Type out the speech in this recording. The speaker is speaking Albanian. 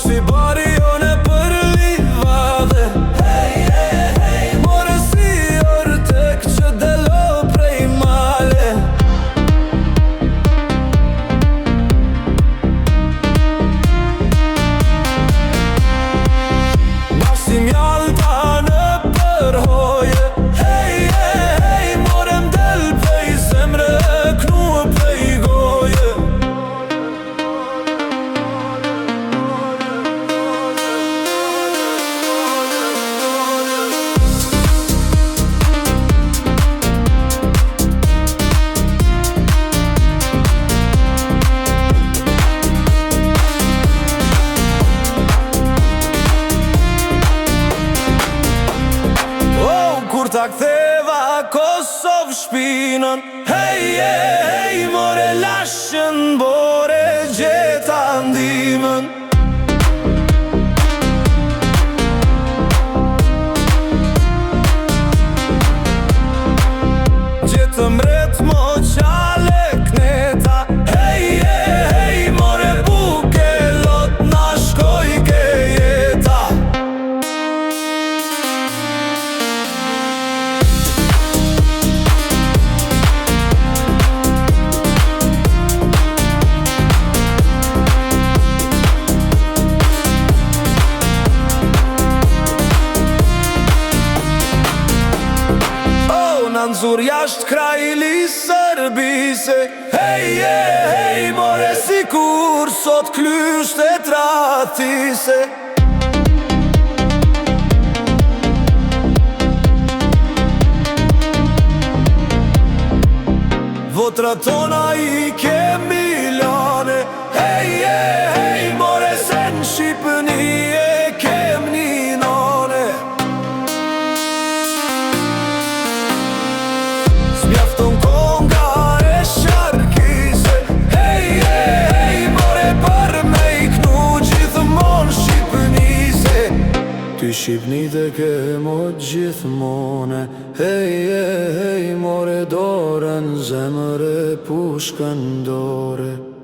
si bari jone për livade. Hej, hej, hej, more si ortek që delo prej male. Si mjalta në përhoje. Hej, hej, hej, more m'del prej zemre, knu prej goje. Kur ta ktheva Kosov shpinën. Hej, hej, hej, more lashën bore gjeta ndimën. Gjetëm ret mo qale kneta. Hej, hej, hej, more buke lot na shkoj ke jeta. Nëzur jasht krajli Serbise. Hej, hej, hej, more si kur sot klysht e tratise. Votra tona i ke milione. Hej, hej, hej, more se në Shqipëni e kem një none. Mjafton konga e sharkise. Hej, hej, hej, more për me i knu gjithmon Shqipënise. Ty Shqipnite ke mo gjithmone. Hej, hej, hej, more dorën zemre pushkën dore.